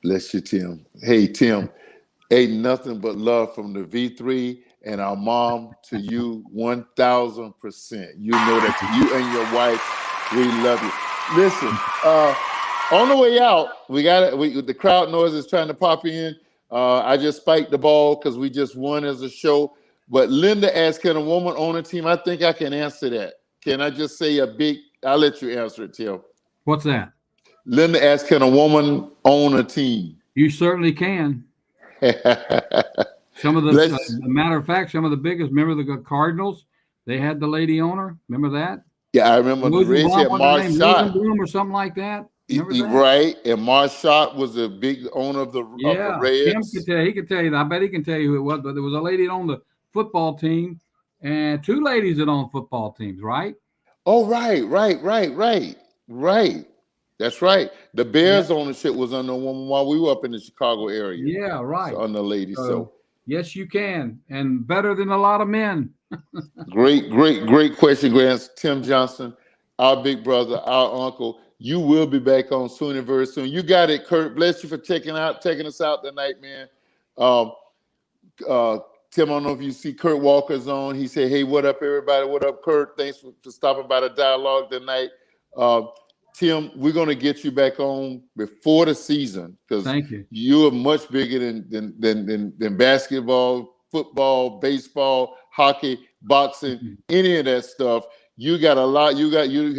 Bless you, Tim. Hey, Tim. Ain't nothing but love from the V3 and our mom to you 1,000%. You know that you and your wife, we love you. Listen, on the way out, the crowd noise is trying to pop in. I just spiked the ball because we just won as a show. But Linda asked, can a woman own a team? I think I can answer that. Can I just say I'll let you answer it, Tim. What's that? Linda asked, can a woman own a team? You certainly can. Some of the, matter of fact, some of the biggest, remember the Cardinals? They had the lady owner. Remember that? Yeah, I remember the Reds had Marshott or something like that. Remember that? Right, and Marshott was a big owner of the Reds. Tim could tell. He could tell you. I bet he can tell you who it was. But there was a lady that owned the football team, and two ladies that owned football teams. Right? Oh, right. That's right. The Bears ownership was under a woman while we were up in the Chicago area. Yeah, right. So under a lady. So yes, you can, and better than a lot of men. Great question, Grant. Tim Johnson, our big brother, our uncle. You will be back on soon and very soon. You got it, Kurt. Bless you for taking us out tonight, man. Tim, I don't know if you see Kurt Walker's on. He said, hey, what up, everybody? What up, Kurt? Thanks for stopping by the dialogue tonight. Tim, we're going to get you back on before the season because you're much bigger than basketball, football, baseball, hockey, boxing, any of that stuff. You got a lot. You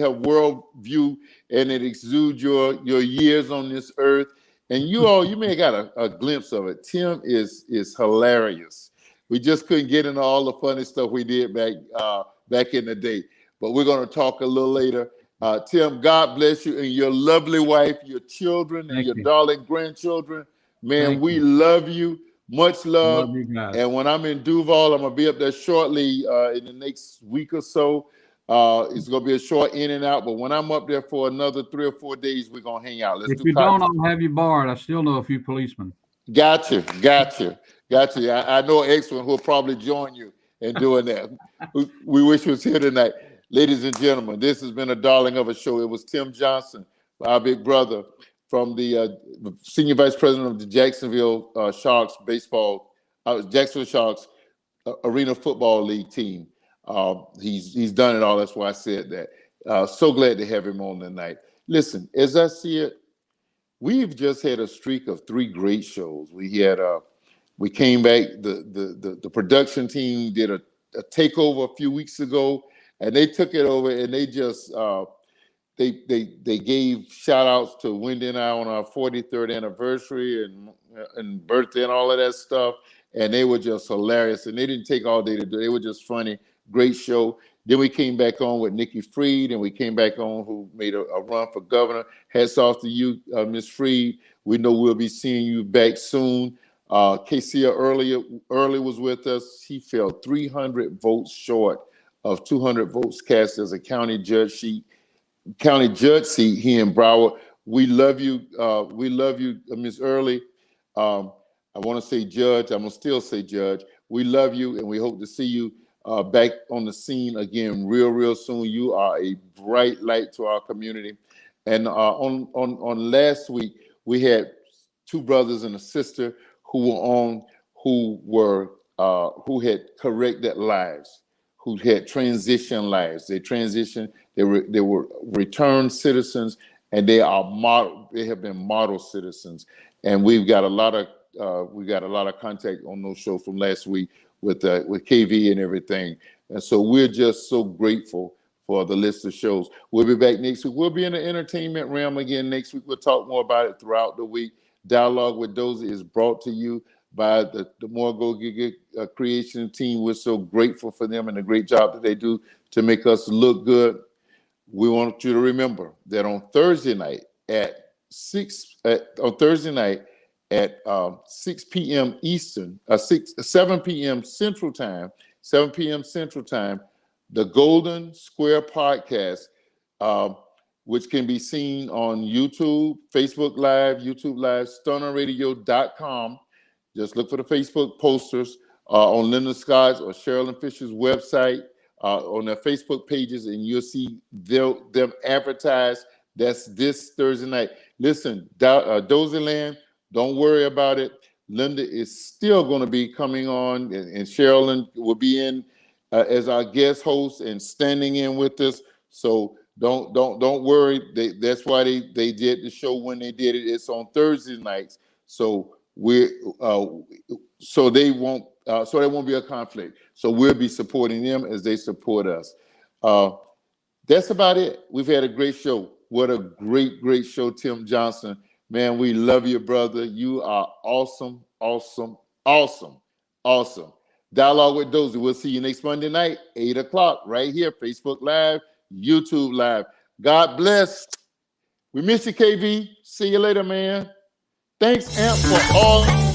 have world view, and it exudes your years on this earth. And you may have got a glimpse of it. Tim is hilarious. We just couldn't get into all the funny stuff we did back in the day. But we're going to talk a little later. Tim, God bless you and your lovely wife, your children, and your darling grandchildren. Man, we love you. Much love. And when I'm in Duval, I'm going to be up there shortly in the next week or so. It's going to be a short in and out. But when I'm up there for another 3 or 4 days, we're going to hang out. If you don't, I'll have you barred. I still know a few policemen. Gotcha. I know an ex-one who will probably join you in doing that. We wish he was here tonight. Ladies and gentlemen, this has been a darling of a show. It was Tim Johnson, our big brother, from the senior vice president of the Jacksonville Sharks baseball, Jacksonville Sharks Arena Football League team. He's done it all. That's why I said that. So glad to have him on tonight. Listen, as I see it, we've just had a streak of 3 great shows. We came back. The production team did a takeover a few weeks ago. And they took it over, and they just they gave shout outs to Wendy and I on our 43rd anniversary and birthday and all of that stuff. And they were just hilarious. And they didn't take all day to do it. They were just funny. Great show. Then we came back on with Nikki Freed, and we came back on who made a run for governor. Hats off to you, Miss Freed. We know we'll be seeing you back soon. Casey early was with us. He fell 300 votes short of 200 votes cast as a county judge seat here in Broward. We love you. We love you, Ms. Early. I want to say judge. I'm going to still say judge. We love you, and we hope to see you back on the scene again real soon. You are a bright light to our community. And on last week, we had 2 brothers and a sister who were on, who had corrected lives, who had transition lives. They transitioned. They were returned citizens, and they have been model citizens. And we've got a lot of contact on those shows from last week with KV and everything. And so we're just so grateful for the list of shows. We'll be back next week. We'll be in the entertainment realm again next week. We'll talk more about it throughout the week. Dialogue with Dozell is brought to you by the More Go Giga creation team. We're so grateful for them and the great job that they do to make us look good. We want you to remember that on Thursday night at 6 p.m. Eastern, 7 p.m. Central Time, the Golden Square Podcast, which can be seen on YouTube, Facebook Live, stunnerradio.com. Just look for the Facebook posters on Linda Scott's or Sherilyn Fisher's website, on their Facebook pages, and you'll see them advertised. That's this Thursday night. Listen, Dozell, don't worry about it. Linda is still going to be coming on, and Sherilyn will be in as our guest host and standing in with us. So Don't worry. That's why they did the show when they did it. It's on Thursday nights, so so there won't be a conflict. So we'll be supporting them as they support us. That's about it. We've had a great show. What a great show, Tim Johnson. Man, we love you, brother. You are awesome. Dialogue with Dozell. We'll see you next Monday night, 8 o'clock, right here, Facebook Live, YouTube Live. God bless. We miss you, KB. See you later, man. Thanks, Amp, for all.